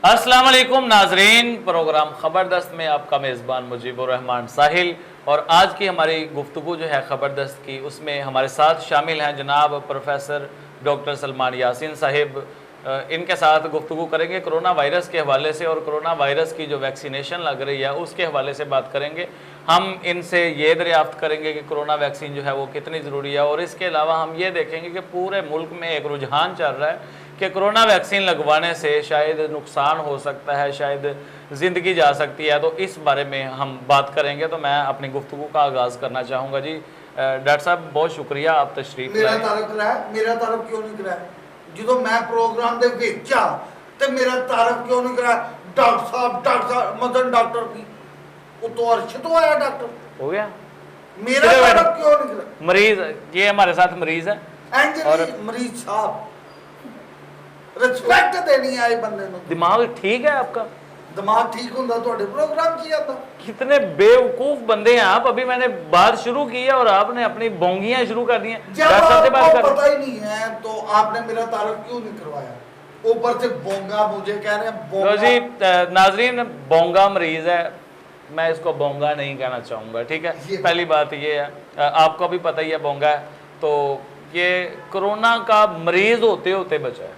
अस्सलाम वालेकुम नाजरीन, प्रोग्राम ख़बरदस्त में आपका मेज़बान मुजीबुर रहमान साहिल। और आज की हमारी गुफ्तगू जो है ख़बरदस्त की, उसमें हमारे साथ शामिल हैं जनाब प्रोफेसर डॉक्टर सलमान यासीन साहिब। इनके साथ गुफ्तगू करेंगे कोरोना वायरस के हवाले से, और कोरोना वायरस की जो वैक्सीनेशन लग रही है उसके हवाले से बात करेंगे। हम इनसे ये दरियाफ्त करेंगे कि कोरोना वैक्सीन जो है वो कितनी ज़रूरी है, और इसके अलावा हम ये देखेंगे कि पूरे मुल्क में एक रुझान चल रहा है कि कोरोना वैक्सीन लगवाने से शायद नुकसान हो सकता है, शायद ज़िंदगी जा सकती है। तो इस बारे में हम बात करेंगे। तो मैं अपनी गुफ्तगू का आगाज़ करना चाहूँगा। जी डॉक्टर साहब, बहुत शुक्रिया, आप तशरीफ़ मेरा लाए। तारक कराया, मेरा तारक क्यों नहीं कराया? जो मैं प्रोग्राम दे विच आ ते मेरा तारक क्यों नहीं कराया? डॉक्टर साहब मदन डॉक्टर की वो तो अर्श तो आया डॉक्टर, हो गया मेरा तारक क्यों नहीं कराया? मरीज, ये हमारे साथ मरीज है और मरीज साहब रिस्पेक्ट देनी है बंदे को। दिमाग ठीक है आपका? दिमाग ठीक होता तो प्रोग्राम किया था। कितने बेवकूफ बंदे हैं आप। अभी मैंने बात शुरू की है और आपने अपनी बोंगियां शुरू कर दी हैं। जब आपको पता ही नहीं है तो आपने मेरा तारक क्यों नहीं करवाया? ऊपर से बोंगा मुझे कह रहे हैं बोंगा। तो जी नाजरीन, बोंगा मरीज है, मैं इसको बोंगा नहीं कहना चाहूँगा, ठीक है। पहली बात ये है, आपको भी पता ही है बोंगा है। तो ये कोरोना का मरीज होते होते बचा है,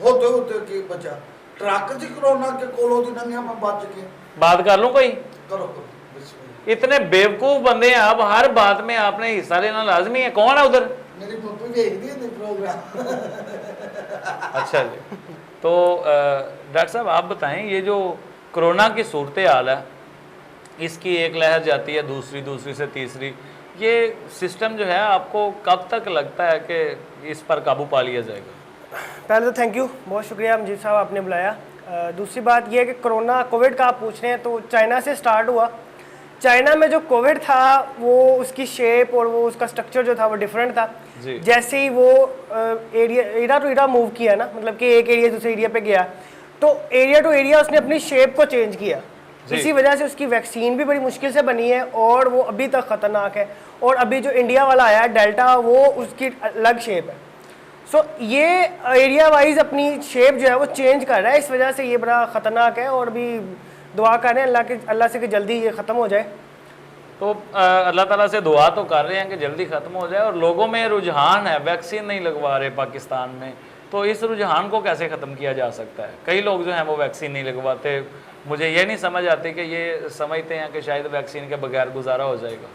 होते होते के बचा। ट्रक जी कोरोना के कोलो दिन हम बच गए। बात कर लूँ कोई? करो इतने बेवकूफ बंदे हैं आप, हर बात में आपने हिस्सा लेना लाजमी है। कौन है उधर? मेरी पप्पू देख दी प्रोग्राम। अच्छा जी, तो डॉक्टर साहब आप बताएं, ये जो कोरोना की सूरत हाल है, इसकी एक लहर जाती है, दूसरी से तीसरी, ये सिस्टम जो है आपको कब तक लगता है कि इस पर काबू पा लिया जाएगा? पहले तो थैंक यू, बहुत शुक्रिया मुजीब साहब आपने बुलाया। दूसरी बात यह है कि कोविड का आप पूछ रहे हैं तो चाइना से स्टार्ट हुआ। चाइना में जो कोविड था वो उसकी शेप और वो उसका स्ट्रक्चर जो था वो डिफरेंट था। जैसे ही वो एरिया टू एरिया मूव किया ना, मतलब कि एक एरिया दूसरे एरिया पे गया, तो एरिया टू एरिया उसने अपनी शेप को चेंज किया। इसी वजह से उसकी वैक्सीन भी बड़ी मुश्किल से बनी है और वो अभी तक ख़तरनाक है। और अभी जो इंडिया वाला आया डेल्टा, वो उसकी अलग शेप है। सो ये एरिया वाइज अपनी शेप जो है वो चेंज कर रहा है, इस वजह से ये बड़ा ख़तरनाक है। और भी दुआ कर रहे हैं अल्लाह से कि जल्दी ये ख़त्म हो जाए। तो अल्लाह ताला से दुआ तो कर रहे हैं कि जल्दी ख़त्म हो जाए। और लोगों में रुझान है, वैक्सीन नहीं लगवा रहे पाकिस्तान में, तो इस रुझान को कैसे ख़त्म किया जा सकता है? कई लोग जो हैं वो वैक्सीन नहीं लगवाते। मुझे ये नहीं समझ आती कि ये समझते हैं कि शायद वैक्सीन के बगैर गुजारा हो जाएगा।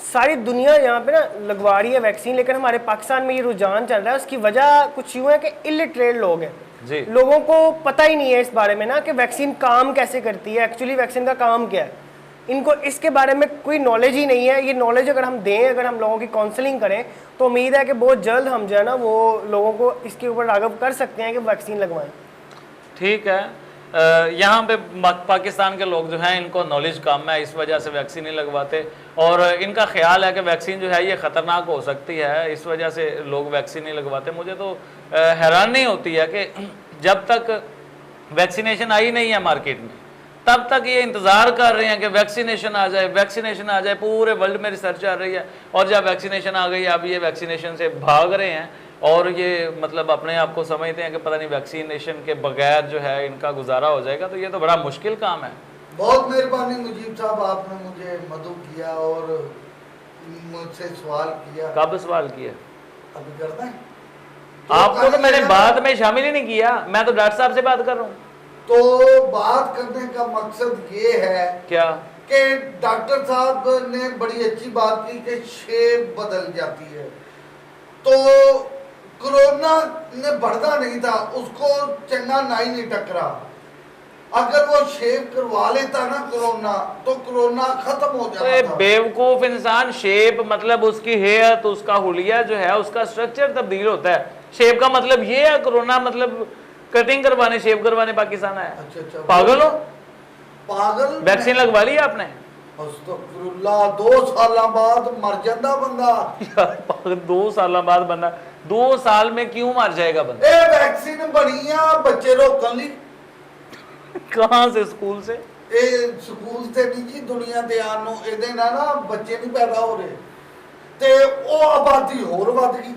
सारी दुनिया यहाँ पे ना लगवा रही है वैक्सीन, लेकिन हमारे पाकिस्तान में ये रुझान चल रहा है। उसकी वजह कुछ यूँ है कि इलिटरेट लोग हैं जी। लोगों को पता ही नहीं है इस बारे में ना कि वैक्सीन काम कैसे करती है, एक्चुअली वैक्सीन का काम क्या है। इनको इसके बारे में कोई नॉलेज ही नहीं है। ये नॉलेज अगर हम दें, अगर हम लोगों की काउंसलिंग करें, तो उम्मीद है कि बहुत जल्द हम जो है ना वो लोगों को इसके ऊपर राग़िब कर सकते हैं कि वैक्सीन लगवाएं। ठीक है, यहाँ पे पाकिस्तान के लोग जो हैं इनको नॉलेज कम है, इस वजह से वैक्सीन नहीं लगवाते। और इनका ख्याल है कि वैक्सीन जो है ये ख़तरनाक हो सकती है, इस वजह से लोग वैक्सीन नहीं लगवाते। मुझे तो हैरानी होती है कि जब तक वैक्सीनेशन आई नहीं है मार्केट में, तब तक ये इंतज़ार कर रहे हैं कि वैक्सीनेशन आ जाए, वैक्सीनेशन आ जाए। पूरे वर्ल्ड में रिसर्च चल रही है, और जब वैक्सीनेशन आ गई, अब ये वैक्सीनेशन से भाग रहे हैं। और ये मतलब अपने आप को समझते हैं कि पता नहीं वैक्सीनेशन के बगैर जो है इनका गुजारा हो जाएगा। तो ये तो बड़ा मुश्किल काम है। बहुत मेहरबानी मुजीब साहब, आपने मुझे मदद किया और मुझसे सवाल किया। कब सवाल किया? अभी करना है तो आपको तो मैंने बात में शामिल ही नहीं किया। मैं तो डॉक्टर साहब से बात कर रहा हूँ। तो बात करने का मकसद ये है क्या कि डॉक्टर साहब ने बड़ी अच्छी बात की कि शेप बदल जाती है। तो कोरोना ने बढ़ता नहीं था, उसको चंगा ना ही नहीं टकरा। अगर वो शेप करवा लेता ना कोरोना, तो कोरोना खत्म हो जाता था। बेवकूफ इंसान, शेप मतलब उसकी हेयत, उसका हुलिया जो है उसका स्ट्रक्चर तब्दील होता है। शेप का मतलब ये है, कोरोना मतलब कटिंग करवाने, शेप करवाने पाकिस्तान आया। अच्छा, पागल हो? पागल। वैक्सीन लगवा ली आपने? 2 साल बाद मर जाता बंदा। यार 2 साल बाद बंदा, 2 साल में क्यों मर जाएगा बंदा? वैक्सीन बनी है बच्चे रोकन ली। कहाँ से? स्कूल से? स्कूल से नहीं जी, दुनिया ते आनो एदे ना बच्चे नहीं पैदा हो रहे ते ओ आबादी होर वध गई।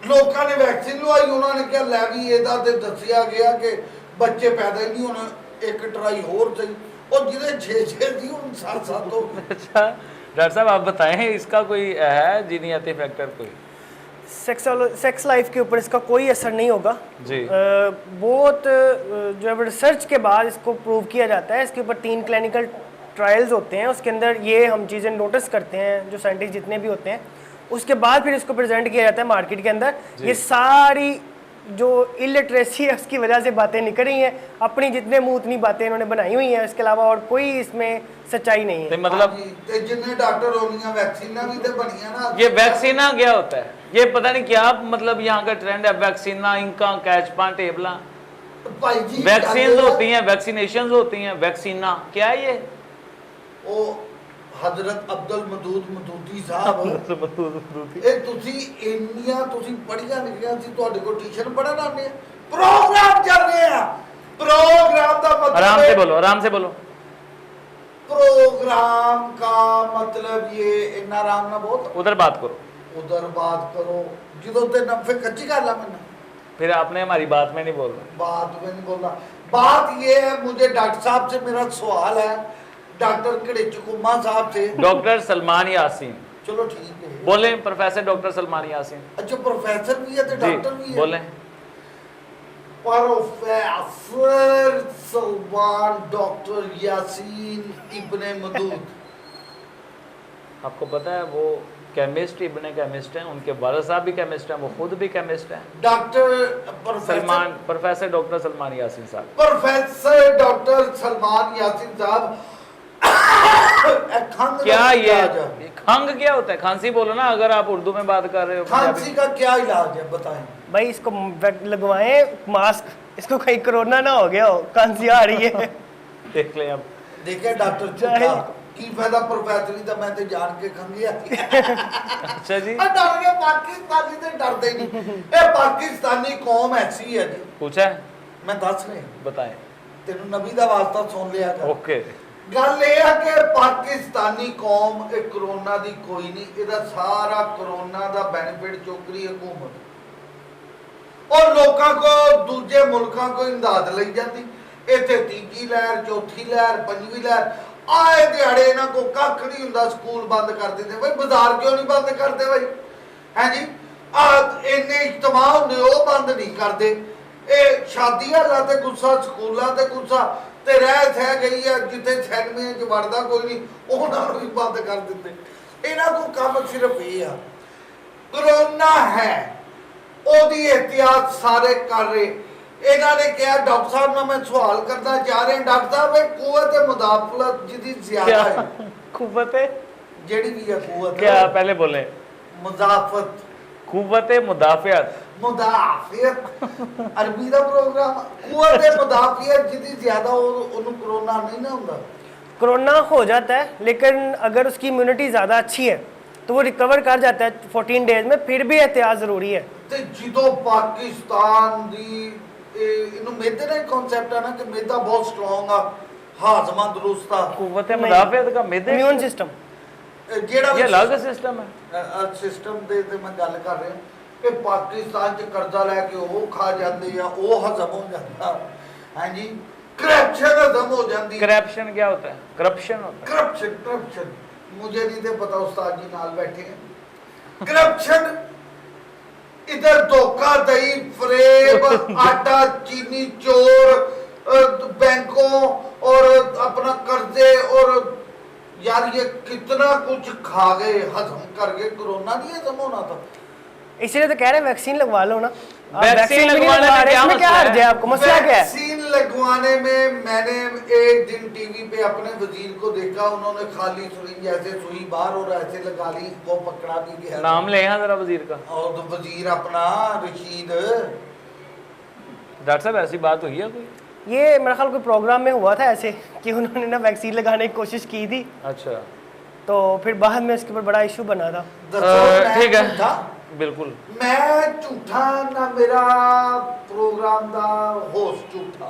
लोगों ने वैक्सीन लवाई, उन्होंने क्या लै भी एदा ते दसिया गया कि ਬੱਚੇ ਪੈਦਾ ਹੀ ਨਹੀਂ ਹੋਣੇ, ਇੱਕ ਟਰਾਈ ਹੋਰ ਸਹੀ, ਉਹ ਜਿਹਦੇ 6 ਦੀ ਹੁਣ 7 ਹੋ ਗਏ। अच्छा डॉक्टर साहब आप बताएं इसका कोई है जीनियाती फैक्टर कोई? सेक्स लाइफ के ऊपर इसका कोई असर नहीं होगा जी। बहुत जो है रिसर्च के बाद इसको प्रूव किया जाता है। इसके ऊपर 3 क्लिनिकल ट्रायल्स होते हैं, उसके अंदर ये हम चीज़ें नोटिस करते हैं, जो साइंटिस्ट जितने भी होते हैं, उसके बाद फिर इसको प्रेजेंट किया जाता है मार्केट के अंदर। ये सारी जो इलिटरेसी है उसकी वजह से बातें निकल रही हैं, अपनी जितने मुंह उतनी बातें इन्होंने बनाई हुई हैं, इसके अलावा और कोई इसमें सच्चाई नहीं है। तो मतलब ਤੇ ਜਿੰਨੇ ਡਾਕਟਰ ਹੋਣੀਆਂ ਵੈਕਸੀਨਾਂ ਵੀ ਤੇ ਬਣੀਆਂ ਨਾ। ये वैक्सीना क्या होता है? ये पता नहीं क्या मतलब यहाँ का ट्रेंड है, वैक्सीना इनका कैचपा टेबला, ਭਾਈ ਜੀ वैक्सीन होती हैं, वैक्सीनेशन होती हैं, वैक्सीना क्या है ये? ਉਹ हजरत अब्दुल मदूद मदूदी साहब, ਇਹ ਤੁਸੀਂ ਇੰਨੀਆਂ ਤੁਸੀਂ ਪੜ੍ਹੀਆਂ ਲਿਖੀਆਂ ਸੀ, ਤੁਹਾਡੇ ਕੋਲ ਟਿਊਸ਼ਨ ਪੜ੍ਹਨ ਆਉਂਦੇ ਆ, ਪ੍ਰੋਗਰਾਮ ਚੱਲ ਰਹੇ ਆ, प्रोग्राम का मतलब आराम से बोलो, आराम से बोलो। प्रोग्राम का मतलब ये इन्ना आराम ना बहुत उधर बात करो, उधर बात करो, जिदों ते नफे कच्ची गल है मैंने, फिर आपने हमारी बात में नहीं बोलना। बात में नहीं बोलना। बात ये है, मुझे डॉक्टर साहब से मेरा सवाल है, डॉक्टर कड़ेचकुमा साहब से, डॉक्टर सलमान यासीन, चलो ठीक है, बोले प्रोफेसर डॉक्टर सलमान यासीन। अच्छा प्रोफेसर भी है तो डॉक्टर भी है, बोले प्रोफेसर सलमान डॉक्टर यासीन इब्ने मदूद। आपको पता है वो केमिस्ट इब्ने केमिस्ट हैं, उनके वालिद साहब भी केमिस्ट हैं, वो खुद भी केमिस्ट हैं। Doctor Salman professor doctor Salman Yasin साहब, प्रोफेसर डॉक्टर सलमान यासीन साहब क्या ये खंग क्या होता है? खांसी बोलो ना, अगर आप उर्दू में बात कर रहे हो। खांसी का क्या इलाज है बताएं भाई? इसको लगवाएं मास्क, इसको कहीं कोरोना ना हो गया हो, खांसी आ रही है। देख लें अब, देखिए डॉक्टर चुका की फायदा प्रोफेसरी दा, मैं तो जान के खंगिया। अच्छा जी, डर गए पाकिस्तानी ते डरदे नहीं, ए पाकिस्तानी कौम ऐसी है जी। पूछा है? मैं दस रहे, बताएं। तेनू नबी दा वास्ता सुन लिया कर। ओके, गल ये है कि पाकिस्तानी कौम ए कोरोना दी कोई नहीं, इहदा सारा कोरोना दा बेनिफिट चुक रही हुकूमत, और लोगों को दूजे मुल्कों को इमदाद लई जाती। इत्थे तीजी लहर, चौथी लहर, पंजवीं लहर, आए दिहाड़े इन्हां को कख नहीं हुंदा, स्कूल बंद कर देंदे। भाई बाजार क्यों नहीं बंद करते भाई? हैं जी, इन्ने इज्तमा हुंदे वो बंद नहीं करते। ਇਹ ਸ਼ਾਦੀਆਂ ਲਾ ਤੇ ਗੁੱਸਾ, ਸਕੂਲਾਂ ਤੇ ਗੁੱਸਾ, ਤੇ ਰਹਿ ਸਹਿ ਗਈ ਆ ਜਿੱਥੇ ਸੈਨਮੇ ਚ ਵੜਦਾ ਕੋਈ ਨਹੀਂ, ਉਹਨਾਂ ਨੂੰ ਵੀ ਬੰਦ ਕਰ ਦਿੱਤੇ। ਇਹਨਾਂ ਨੂੰ ਕੰਮ ਸਿਰਫ ਇਹ ਆ, ਕਰੋਨਾ ਹੈ ਉਹਦੀ ਇhtiyat ਸਾਰੇ ਕਰ ਰਹੇ। ਇਹਨਾਂ ਨੇ ਕਿਹਾ, ਡਾਕਟਰ ਸਾਹਿਬ ਨਾਲ ਮੈਂ ਸਵਾਲ ਕਰਨਾ ਚਾਹ ਰਿਹਾ, ਡਾਕਟਰ ਸਾਹਿਬ ਇਹ ਕੂਵਤ ਮੁਦਾਫਲਤ ਜਿਹਦੀ ਜ਼ਿਆਦਾ ਹੈ, कुव्वत ਜਿਹੜੀ ਵੀ ਹੈ ਕੂਵਤ, क्या पहले बोले? मुदाफत, कुव्वत मुदाफियत, मुदाफियत अरबी का प्रोग्राम, कुव्वत मुदाफियत जितनी ज्यादा उन्हें कोरोना नहीं ना होता। कोरोना हो जाता है, लेकिन अगर उसकी इम्यूनिटी ज़्यादा अच्छी है तो वो रिकवर कर जाता है 14 डेज में, फिर भी एहतियात ज़रूरी है। ते जिदों पाकिस्तान दी इन्हों मेदे का कॉन्सेप्ट है ना कि मेदा बहुत स्ट्रॉन्ग आ, हाजमा दुरुस्त आ, कुव्वत मुदाफियत का मेदे इम्यून सिस्टम जेड़ा ये अलग सिस्टम है। सिस्टम दे ते मैं गल कर रहा कि पाकिस्तान च कर्जा लैके वो खा जाते हैं, वो हजम हो जाता है जी, करप्शन हजम हो जाती। करप्शन क्या होता है? करप्शन होता है। करप्शन, करप्शन मुझे नहीं थे पता, उस्ताद जी नाल बैठे हैं। करप्शन इधर धोखाधड़ी, फरेब, आटा चीनी चोर, बैंकों और अपना कर्जे, और यार ये कितना कुछ खा गए, हजम कर गए। कोरोना नहीं हजम होना था, इसीलिए तो कह रहे हैं वैक्सीन लगवा लो ना। आप वैक्सीन भी नहीं लगवाने लगवा में रहे, क्या इसमें क्या मसला हर्ज है? आपको मसला क्या है? वैक्सीन लगवाने में मैंने एक दिन टीवी पे अपने वजीर को देखा, उन्होंने खाली सुई जैसे सुई बाहर और ऐसे लगा ली, वो पकड़ा भी गया। नाम ले यहाँ जरा वजीर का। और तो वजीर अपना रशीद। डॉक्टर साहब ऐसी बात हुई है कोई? ये मेरा ख्याल कोई प्रोग्राम में हुआ था ऐसे कि उन्होंने ना वैक्सीन लगाने की कोशिश की थी, अच्छा, तो फिर बाद में इसके ऊपर बड़ा इशू बना था। ठीक है, बिल्कुल मैं झूठा ना मेरा प्रोग्राम दा होस्ट झूठा।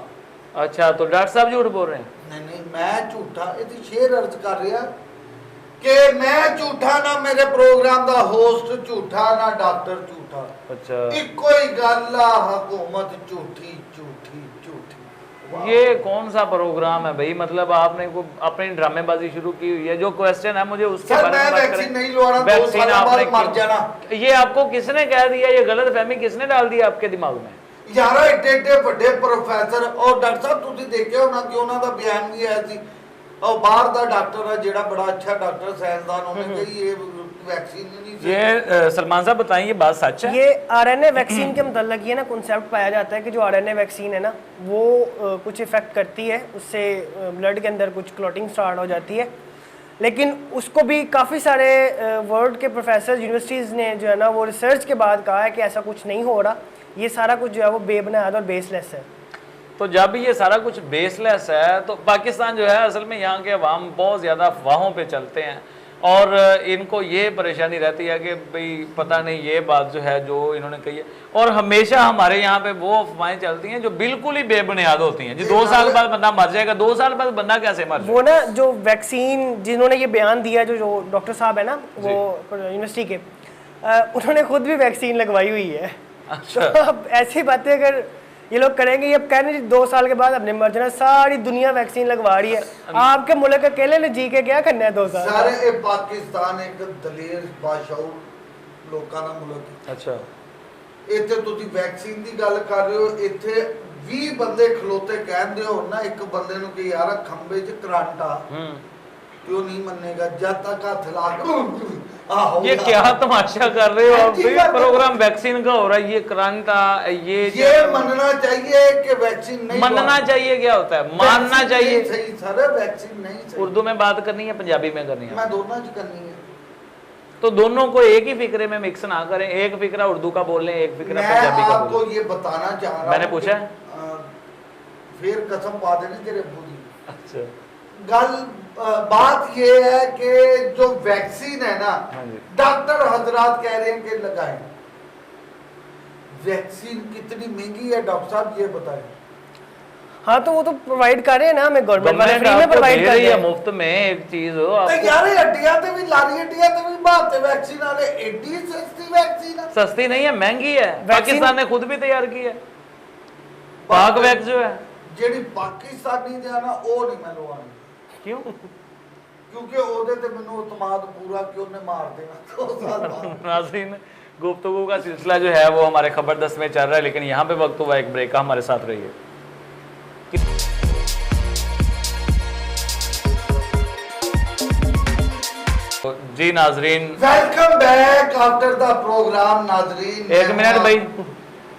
अच्छा, तो डॉक्टर साहब झूठ बोल रहे हैं? नहीं नहीं, मैं झूठा, ये शेर अर्ज कर रहा कि मैं झूठा ना मेरे प्रोग्राम दा होस्ट झूठा ना डॉक्टर झूठा। झूठा अच्छा, इको ही गल आ, हुकूमत झूठी झूठी झूठी। ये कौन सा प्रोग्राम है भाई? मतलब आपने को अपनी ड्रामेबाजी शुरू की हुई है। जो क्वेश्चन है मुझे उसके सर बारे में मैं बात वैक्सीन करें। नहीं लवाना, 2 वैक्सीन साल आपने बाद मर क्यों? जाना। ये आपको किसने कह दिया? ये गलत फहमी किसने डाल दी आपके दिमाग में? यार एडे एडे बड़े प्रोफेसर और डॉक्टर साहब तुसी देखे होना कि उन्हों का बयान भी आया थी, और बाहर का डॉक्टर है जेड़ा बड़ा अच्छा डॉक्टर साइंसदान, उन्होंने कही ये वैक्सीन नहीं सही। ये सलमान साहब बताएं, ये बात सच है? ये आरएनए वैक्सीन के मतलब ये ना कॉन्सेप्ट पाया जाता है कि जो आरएनए वैक्सीन है ना वो कुछ इफेक्ट करती है, उससे ब्लड के अंदर कुछ क्लॉटिंग स्टार्ट हो जाती है, लेकिन उसको भी काफ़ी सारे वर्ल्ड के प्रोफेसर यूनिवर्सिटीज़ ने जो है ना वो रिसर्च के बाद कहा है कि ऐसा कुछ नहीं हो रहा, ये सारा कुछ जो है वो बेबुनियाद और बेसलेस है। तो जब ये सारा कुछ बेसलेस है तो पाकिस्तान जो है असल में यहाँ के अवाम बहुत ज़्यादा अफवाहों पे चलते हैं और इनको ये परेशानी रहती है कि भाई पता नहीं ये बात जो है जो इन्होंने कही है, और हमेशा हमारे यहाँ पे वो अफवाहें चलती हैं जो बिल्कुल ही बेबुनियाद होती हैं। जी 2 साल बाद बंदा मर जाएगा, 2 साल बाद बंदा कैसे मर जाएगा? वो ना जो वैक्सीन जिन्होंने ये बयान दिया, जो डॉक्टर साहब है ना वो यूनिवर्सिटी के, उन्होंने खुद भी वैक्सीन लगवाई हुई है। अच्छा। तो अब ऐसी बातें अगर ये लोग करेंगे, ये अब कह रहे हैं 2 साल के बाद अपने मर जाना, सारी दुनिया वैक्सीन लगवा रही है, आपके मुल्क अकेले ने जी के क्या करना है 2 साल? सारे ये पाकिस्तान एक दलेर बादशाह लोकां दा मुल्क है। अच्छा, इत्थे तुसी वैक्सीन दी गल कर रहे हो, इत्थे 20 बंदे खलोते कहंदे हो ना एक बंदे नु कि यार खंबे च करंट आ, क्यों नहीं मनेगा जब तक हाथ ला के ये क्या तमाशा कर रहे हो आप? प्रोग्राम वैक्सीन का हो रहा है, ये क्रांता ये मनना चाहिए कि वैक्सीन नहीं, मनना चाहिए क्या होता है? मानना चाहिए। सही सर, वैक्सीन नहीं सही। उर्दू में बात करनी है, पंजाबी में करनी है? मैं दोनों च करनी है। तो दोनों को एक ही फिक्रे में मिक्स ना करें, एक फिक्रा उर्दू का बोल लें, एक फिक्रा पंजाबी का आपको बोल लें। ये बताना चाह रहा हूं, मैंने पूछा है? फिर कसम पा देनी तेरे अब्बू दी। अच्छा, गल बात ये है कि जो वैक्सीन है ना, डॉक्टर हजरात कह रहे हैं कि लगाएं। वैक्सीन कितनी महंगी है डॉक्टर साहब ये बताएं। हाँ तो वो तो प्रोवाइड कर रहे हैं ना, हमें गवर्नमेंट वाले फ्री में प्रोवाइड कर रही है मुफ्त में एक चीज हो तो आपको। यार हड्डियां ते भी लारी हड्डियां ते भी बात है वैक्सीन वाले, एडी सस्ती वैक्सीन है। सस्ती नहीं है, महंगी है, पाकिस्तान ने खुद भी तैयार की है। पाक वैक्स जो है, जेडी पाकिस्तानी दे ना वो नहीं मैं लवानी। क्यों? क्योंकि ओदे ते मेनू इतमाद पूरा कि उन्हें मार देना 2 साल बाद। नाज़रीन, गुफ्तगू का सिलसिला जो है वो हमारे खबरदस्त में चल रहा है, लेकिन यहाँ पे वक्त हुआ एक ब्रेक का, हमारे साथ रहिए। जी नाजरीन, welcome back after the programme. नाजरीन एक मिनट भाई,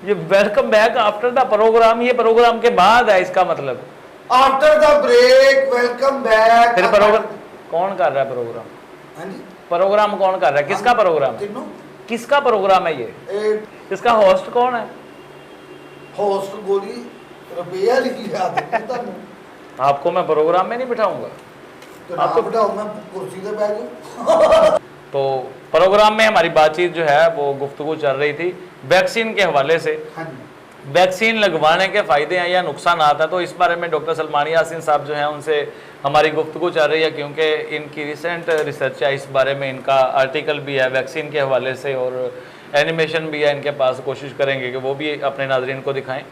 ये welcome back after the programme, ये प्रोग्राम के बाद है इसका मतलब? After the break welcome back. फिर प्रोग्राम कौन कर रहा है? प्रोग्राम हां जी, प्रोग्राम कौन कर रहा है? किसका प्रोग्राम? तीनों। किसका प्रोग्राम है ये? इसका होस्ट कौन है? होस्ट गोली रुपया लिखा दे तुम। आपको मैं प्रोग्राम में नहीं बिठाऊंगा। तो ना बिठाओ, मैं कुर्सी पे बैठ जाऊं। तो प्रोग्राम में हमारी बातचीत जो है वो गुफ्तगू चल रही थी वैक्सीन के हवाले से। हां जी, वैक्सीन लगवाने के फ़ायदे हैं या नुकसान आता है, तो इस बारे में डॉक्टर सलमान यासीन साहब जो हैं उनसे हमारी गुफ्तगू चल रही है, क्योंकि इनकी रिसेंट रिसर्च है इस बारे में, इनका आर्टिकल भी है वैक्सीन के हवाले से और एनिमेशन भी है इनके पास, कोशिश करेंगे कि वो भी अपने नाजरीन को दिखाएं।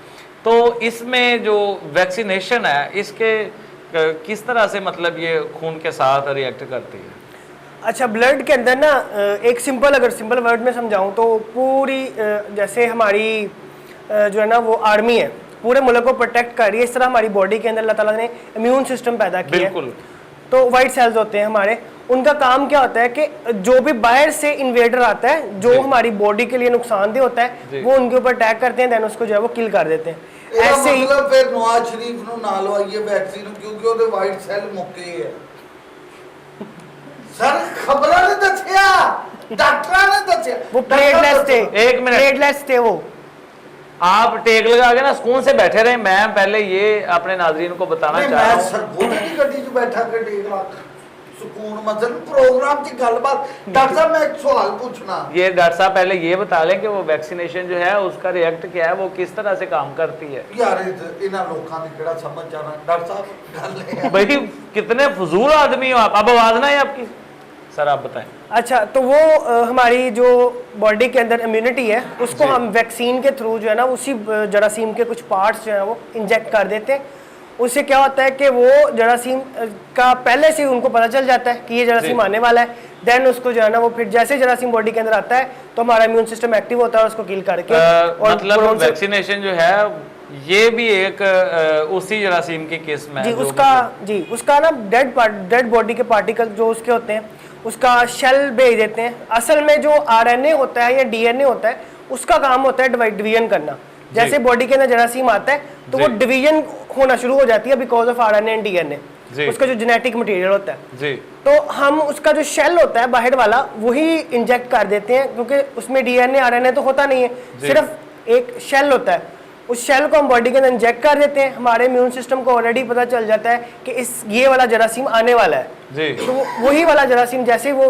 तो इसमें जो वैक्सीनेशन है इसके किस तरह से मतलब ये खून के साथ रिएक्ट करती है? अच्छा, ब्लड के अंदर ना एक अगर सिंपल वर्ड में समझाऊं तो पूरी जैसे हमारी जो है ना वो आर्मी है, पूरे मुल्क को प्रोटेक्ट कर रही है, इस तरह हमारी बॉडी के अंदर अल्लाह ताला ने इम्यून सिस्टम पैदा किया है। बिल्कुल। तो वाइट सेल्स होते हैं हमारे, उनका काम क्या होता है कि जो भी बाहर से इन्वेडर आता है जो हमारी बॉडी के लिए नुकसानदेह होता है वो उनके ऊपर अटैक करते हैं, देन उसको जो है वो किल कर देते हैं। ऐसे ही मतलब फिर नवाज शरीफ नु ना लवाइए वैक्सीन, क्योंकि ओदे वाइट सेल मुक्के है। सर खबरां ने दसिया, डॉक्टरां ने दसिया वो प्लेटलेस थे। एक मिनट, प्लेटलेस थे वो। आप टेक लगा के ना सुकून से बैठे रहे, मैं पहले ये अपने नाजरीन को बताना चाह रहा मैं हूँ। सरबोधे की गड्डी च बैठा के टेक ला सुकून मजन प्रोग्राम की गलबात। डॉक्टर साहब मैं एक सवाल पूछना, ये डॉक्टर साहब पहले ये बता लें कि वो वैक्सीनेशन जो है उसका रिएक्ट क्या है, वो किस तरह से काम करती है? यार इन्हां लोकां ने केड़ा समझ जाना। डॉक्टर साहब गल है भाई कितने फजूल आदमी हो आप। अब आवाज ना है आपकी, सर आप बताएं। अच्छा, तो वो हमारी जो बॉडी के अंदर इम्यूनिटी है उसको जी। हम वैक्सीन के थ्रू जो है ना उसी जरासीम के कुछ पार्ट्स जो है वो इंजेक्ट कर देते हैं। उससे क्या होता है कि वो जरासीम का पहले से ही उनको पता चल जाता है कि ये जरासीम जी। आने वाला है। देन उसको जो है ना वो फिर जैसे जरासीम बॉडी के अंदर आता है तो हमारा इम्यून सिस्टम एक्टिव होता है और उसको किल करके और मतलब Crohn से- वैक्सीनेशन जो है ये भी एक उसी जरासीम की किस्म है जी जो उसका ना डेड बॉडी के पार्टिकल जो उसके होते हैं उसका शेल भेज देते हैं। असल में जो आरएनए होता है या डीएनए होता है उसका काम होता है डिवीजन करना। जैसे बॉडी के अंदर जरासीम आता है तो वो जी। डिवीजन होना शुरू हो जाती है because of RNA and DNA, जी। उसका जो जेनेटिक मटेरियल होता है। जी तो हम उसका जो शेल होता है बाहर वाला वही इंजेक्ट कर देते हैं क्योंकि उसमें डीएनए आरएनए तो होता नहीं है, सिर्फ एक शेल होता है। उस शेल को हम बॉडी के अंदर इंजेक्ट कर देते हैं। हमारे इम्यून सिस्टम को ऑलरेडी पता चल जाता है कि ये वाला जरासीम आने वाला है। जी तो वही वाला जरासीम जैसे ही वो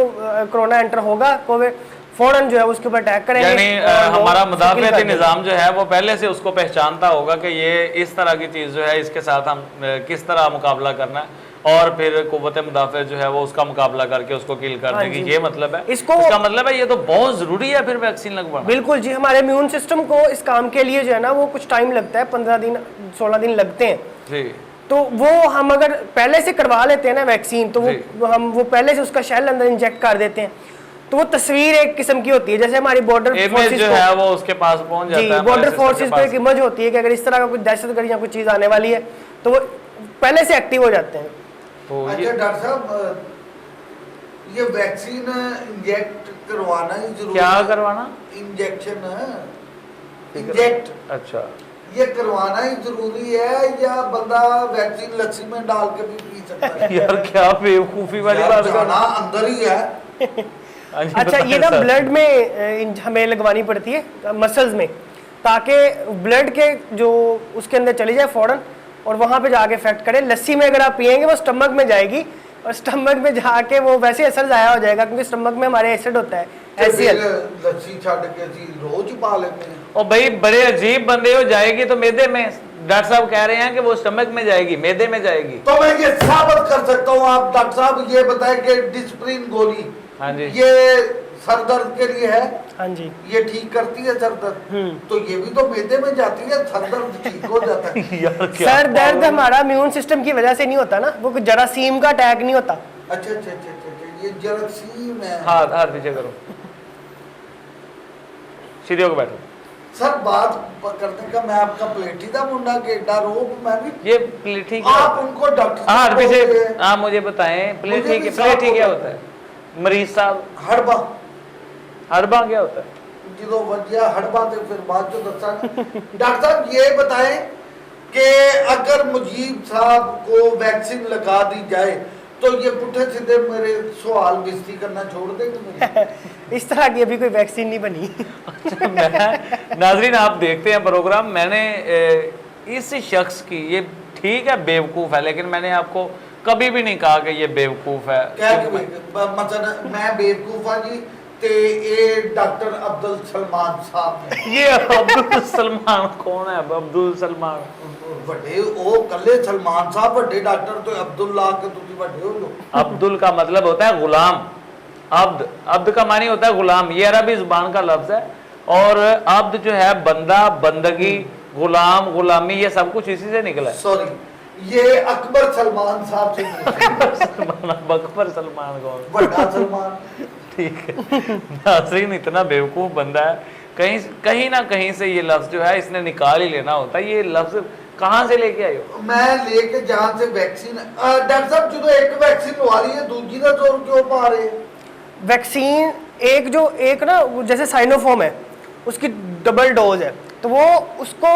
कोरोना एंटर होगा कोविड फौरन जो है उसके ऊपर अटैक करेंगे। यानी और वो हमारा kill मुदाफ़ाती कर देंगे। निज़ाम जो है वो पहले से उसको पहचानता होगा कि ये इस तरह की चीज़ जो है इसके साथ हम किस तरह मुकाबला करना है और फिर कुव्वत मुदाफ़ा जो है वो उसका मुकाबला करके उसको किल कर हाँ देगी। जी। ये मतलब है इसको- इसका मतलब है ये तो बहुत ज़रूरी है फिर वैक्सीन लगवाना। बिल्कुल जी, हमारे इम्यून सिस्टम को इस काम के लिए जो है ना वो कुछ टाइम लगता है, 15 दिन 16 दिन लगते हैं। जी तो वो हम अगर पहले से करवा लेते हैं ना वैक्सीन तो जी। वो पहले से उसका शेल अंदर इंजेक्ट कर देते हैं तो वो तस्वीर एक किस्म की होती है। जैसे हमारी बॉर्डर इमेज फोर्सेस जो है वो उसके पास पहुंच जाता जी, है हमारे बॉर्डर सिस्टम के फोर्सेस को पास। एक इमेज होती है कि अगर इस तरह का कुछ दहशतगर्द या कुछ चीज़ आने वाली है तो वो पहले से एक्टिव हो जाते हैं। तो अच्छा ये डॉक्टर साहब, ये वैक्सीन इंजेक्ट करवाना ही जरूरी क्या है? करवाना? इंजेक्शन इंजेक्ट अच्छा ये करवाना ही जरूरी है या बंदा वैक्सीन लस्सी में डाल के भी पी सकता है? यार क्या बेवकूफ़ी वाली यार, बात कर जाना अंदर ही है। अच्छा, ये ना ब्लड में हमें लगवानी पड़ती है मसल्स में ताकि ब्लड के जो उसके अंदर चली जाए फौरन और वहाँ पे जाके इफेक्ट करे। लस्सी में अगर आप पियेंगे वो स्टमक में जाएगी और स्टमक में जाके वो वैसे असर ज़ाया हो जाएगा क्योंकि स्टमक में हमारे एसिड होता है ਤੇ HCl। ਫਿਰ ਲੱਸੀ ਛੱਡ ਕੇ ਅਸੀਂ ਰੋਜ਼ ਪਾ ਲੈਂਦੇ ਹਾਂ। और भाई बड़े अजीब बंदे हो, जाएगी तो मैदे में। डॉक्टर साहब कह रहे हैं कि वो स्टमक में जाएगी, मैदे में जाएगी। तो मैं ये साबित कर सकता हूँ। आप डॉक्टर साहब ये बताएं कि डिस्प्रिन गोली हाँ जी। ये सर दर्द के लिए है, हाँ जी। ये ठीक करती है सर दर्द, तो ये भी तो मैदे में जाती है, सर दर्द ठीक हो जाता है। यार क्या सर दर्द हमारा इम्यून सिस्टम की वजह से नहीं होता ना, वो जरासीम का अटैक नहीं होता। अच्छा अच्छा अच्छा अच्छा अच्छा, ये जरासीम है। हाथ हाथ पीछे करो, सीधे होकर बैठो। सर बात करने का, मैं आपका प्लेठी का मुंडा के एडा रोग मैं भी, ये प्लेठी आप उनको डॉक्टर हाथ साहब पीछे, बोलते हैं। आप मुझे बताएं प्लेठी मुझे भी प्लेठी साफ क्या हो होता है? मरीज साहब हड़बा हरबा क्या होता है? जो वजह हड़बा थे फिर बाद जो दसा। डॉक्टर साहब ये बताएं कि अगर मुजीब साहब को वैक्सीन लगा दी जाए तो ये पुठे सीधे मेरे सवाल बेइज्जती करना छोड़ देंगे मेरी? इस तरह की अभी कोई वैक्सीन नहीं बनी। नाजरीन आप देखते हैं प्रोग्राम। मैंने इस शख्स की, ये ठीक है बेवकूफ़ है, लेकिन मैंने आपको कभी भी नहीं कहा कि ये बेवकूफ़ है। क्या कि मतलब मैं बेवकूफ हाँ जी ते ये डॉक्टर अब्दुल सलमान साहब ने ये अब्दुल सलमान कौन है? अब्दुल सलमान ਵੱਡੇ ਉਹ ਕੱਲੇ सलमान साहब ਵੱਡੇ डॉक्टर तो अब्दुल्ला के ਤੁਸੀਂ ਵੱਡੇ ਹੋ ਲੋ। अब्दुल का मतलब होता है गुलाम। अब्द, अब्द का मानी होता है गुलाम। ये अरबी जुबान का लफ्ज है और अब्द जो है बंदा, बंदगी, गुलाम, गुलामी, ये सब कुछ इसी से निकला है। सॉरी, ये अकबर सलमान साहब से अकबर सलमान कौन? बड़ा सलमान। ठीक है। नाज़रीन इतना बेवकूफ़ बंदा है, कहीं ना कहीं से ये लफ्ज़ जो है इसने निकाल ही लेना होता है। ये लफ्ज़ कहाँ से लेके आए हो? मैं लेके जहाँ से वैक्सीन डॉक्टर साहब जो एक वैक्सीन लवा रही है दूसरी का जोर क्यों पा रहे हैं? वैक्सीन एक ना वो जैसे साइनोफॉर्म है उसकी डबल डोज है तो वो उसको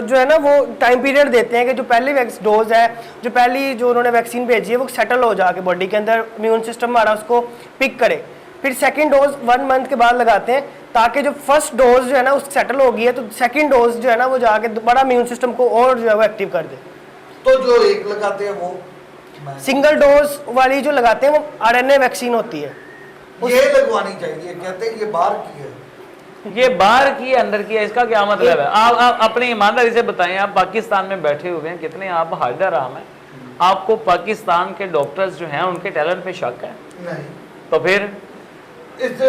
जो है ना वो टाइम पीरियड देते हैं कि जो पहली डोज है, जो पहली जो उन्होंने वैक्सीन भेजी है वो सेटल हो जाके बॉडी के अंदर इम्यून सिस्टम हमारा उसको पिक करे। फिर सेकंड डोज 1 मंथ के बाद लगाते हैं ताकि जो फर्स्ट डोज जो है ना उस सेटल हो गई है तो सेकंड डोज जो है ना वो जाके दोबारा इम्यून सिस्टम को और जो है वो एक्टिव कर दे। तो जो एक लगाते हैं वो सिंगल डोज वाली जो लगाते हैं वो RNA वैक्सीन होती है। ये लगवानी चाहिए, कहते हैं ये बाहर की है। ये बाहर की है अंदर की है, इसका क्या मतलब है? आप अपनी ईमानदारी से बताएं, आप पाकिस्तान में बैठे हुए हैं, कितने आप हाजिर आम हैं, आपको पाकिस्तान के डॉक्टर्स जो हैं उनके टैलेंट पे शक है? नहीं तो फिर इस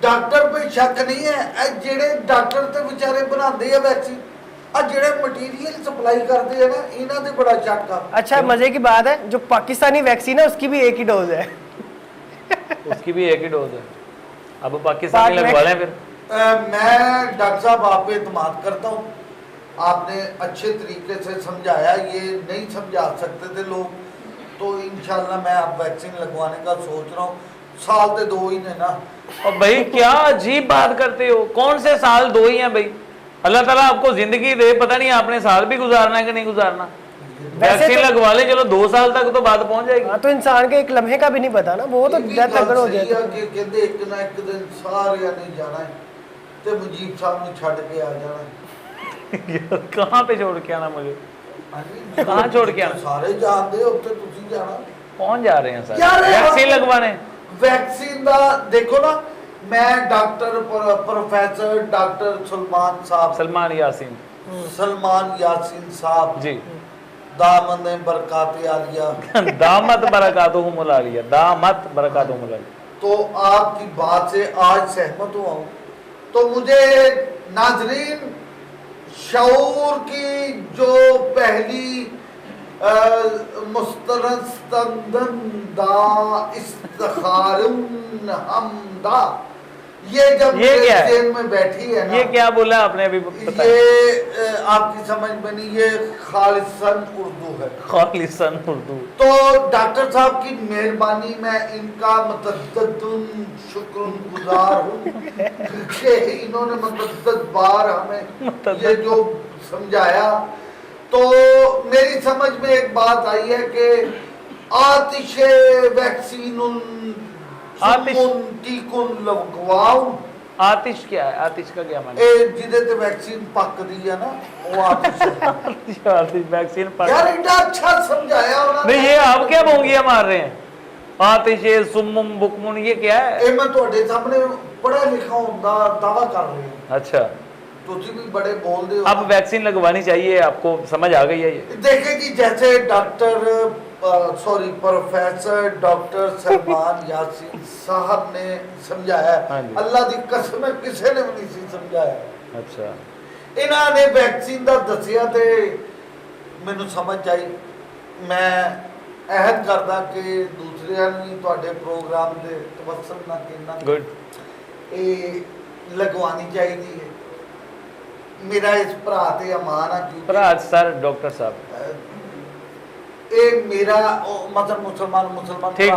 डॉक्टर पे शक नहीं है, जेड़े डॉक्टर ते बेचारे बनाते हैं वैक्सीन, जेड़े मटीरियल सप्लाई करते हैं ना, इन्हां ते बड़ा शक आ। अच्छा मजे की बात है, जो पाकिस्तानी वैक्सीन है उसकी भी एक ही डोज है। उसकी भी एक ही डोज है। अब पाकिस्तानी लगवा लें फिर। मैं डॉक्टर साहब आप पे एतमाद करता हूँ, आपने अच्छे तरीके से समझाया, ये नहीं समझा सकते थे लोग, तो इंशाल्लाह मैं अब वैक्सीन लगवाने का सोच रहा हूँ। साल तो 2 ही ने ना। और भाई क्या अजीब बात करते हो, कौन से साल 2 ही हैं भाई? अल्लाह ताला आपको जिंदगी दे, पता नहीं आपने साल भी गुजारना है कि नहीं गुजारना। वैक्सीन तो, लगवा ले, चलो 2 साल तक तो बात पहुंच जाएगी। हाँ तो इंसान के एक लम्हे का भी नहीं पता ना, वो तो डेथ अगर हो जाए कि कहते एक ना एक दिन सारे नहीं जाना है, ते मुजीब साहब ने छड़ के आ जाना है। कहाँ पे छोड़ के आना मुझे? हाँ कहाँ छोड़ के आना? सारे जानते हो, उत्ते तुसी जाना। कौन जा रहे हैं सर यार, वैक्सीन लगवाने? वैक्सीन दा देखो ना, मैं doctor professor doctor Salman Yasin साहब जी, दामन बरकात आलिया दामत बरकातुहुमुल आलिया, दामत बरकातुहुमुल आलिया। तो आपकी बात से आज सहमत हुआ हूँ। तो मुझे नाजरीन शऊर की जो पहली हमदा, ये जब जेल में बैठी है ना, ये क्या बोला आपने अभी? ये आपकी समझ में नहीं, ये खालिसन उर्दू है। खालिसन उर्दू। तो डॉक्टर साहब की मेहरबानी, मैं इनका मुतद्ददुन शुक्रगुजार हूँ कि इन्होंने मुतद्दद बार हमें ये जो समझाया। तो मेरी समझ में एक बात आई है कि आतिशे वैक्सीनुन आतिश क्या है? आतिश का क्या माने? जिदे ते वैक्सीन पकदी है ना, वो आतिश है। आतिश वैक्सीन पक। यार इतना अच्छा समझाया उन्होंने। नहीं, ये आप क्या बोंगिया मार रहे हैं? आतिशे सुम्मुम बुकमुन, ये क्या है? ये मैं तुम्हारे सामने पढ़ा लिखा होता दावा कर रही हूँ। अच्छा, तुझे भी बड़े बोल दे हो। अब वैक्सीन लगवानी चाहिए, आपको समझ आ गई है ये? देखे जी, जैसे प्रोफेसर डॉक्टर सलमान यासीन साहब ने समझाया, अल्लाह दी कसम है किसी ने भी नहीं समझाया। अच्छा, इन्होंने वैक्सीन का दसिया ते मैनू समझ आई। मैं अहद करदा कि दूसरे भी तुहाडे प्रोग्राम दे तवसल ना करना, गुड, ये लगवानी चाहिए है। मेरा इस भरा ते अमान आ, भरा सर डॉक्टर साहब, मेरा मतलब मुसलमान ठीक है,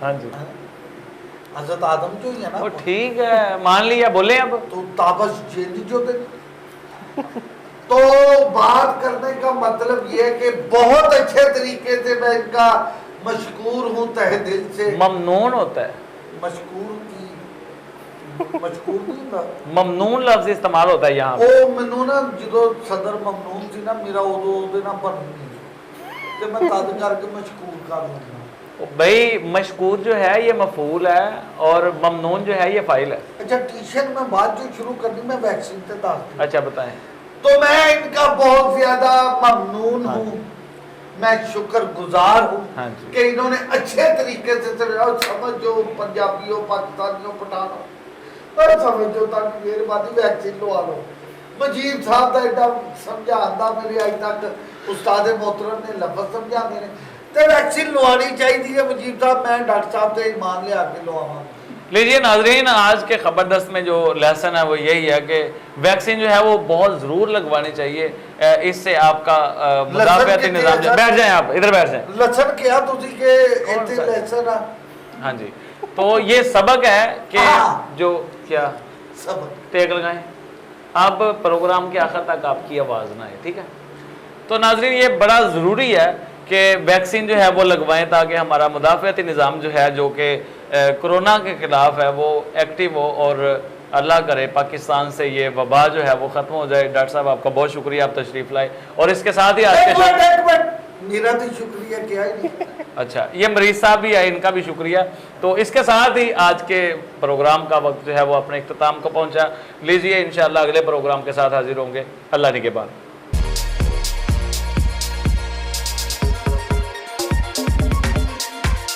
हाँ जी, हजरत आदम जो ही है ना, वो ठीक है, मान लिया, बोले अब तो ताबस जेली जो दे। तो बात करने का मतलब ये है कि बहुत अच्छे तरीके से मैं इनका मशकूर हूँ तहे दिल से। ममनून होता है, मशकूर नहीं होता, ममनून लफ्ज इस्तेमाल होता है यहाँ। ओ मैनू ना जो सदर ममनून सी ना, मेरा उदो उहदे ना बननी ते मैं तद करके मशकूर कर लूंगा। भाई मशकूर जो है ये मफूल है और ममनून जो है ये फाइल है। अच्छा, ट्यूशन में बात जो शुरू करनी, मैं वैक्सीन से दाखिल। अच्छा बताएं। तो मैं इनका बहुत ज्यादा ममनून हूँ, मैं शुक्रगुजार हूँ कि इन्होंने अच्छे तरीके से समझो पंजाबियों, पाकिस्तानियों, पठानों, समझो तक मेहरबानी वैक्सीन लवा लो। मुजीब साहब का एडा समझाता मेरे अज तक उस्ताद मोहतरम ने लफज समझाते हैं, तो वैक्सीन लवानी चाहिए। मुजीब साहब, मैं डॉक्टर साहब से ईमान लिया के लवावा। लीजिए नाजरीन, आज के ख़बरदस्त में जो लेसन है वो यही है कि वैक्सीन जो है वो बहुत ज़रूर लगवानी चाहिए। इससे आपका मुदाफ़ियाती निज़ाम, बैठ जाएं आप, इधर बैठ जाएं। लसन क्या तुझी के इतने लेसन? हाँ जी, तो ये सबक है कि जो क्या सबक टेक लगाएं, अब प्रोग्राम के आखिर तक आपकी आवाज़ ना है, ठीक है? तो नाजरीन, ये बड़ा ज़रूरी है कि वैक्सीन जो है वो लगवाएं ताकि हमारा मुदाफ़ियाती निज़ाम जो है, जो कि कोरोना के ख़िलाफ़ है, वो एक्टिव हो और अल्लाह करे पाकिस्तान से ये वबा जो है वो ख़त्म हो जाए। डॉक्टर साहब, आपका बहुत शुक्रिया, आप तशरीफ़ लाए। और इसके साथ ही आज के मेरा तो शुक्रिया क्या है। अच्छा, ये मरीज साहब भी आए, इनका भी शुक्रिया। तो इसके साथ ही आज के प्रोग्राम का वक्त जो है वो अपने इख्तिताम को पहुंचा। लीजिए, इंशाअल्लाह अगले प्रोग्राम के साथ हाजिर होंगे। अल्लाह निगहबान।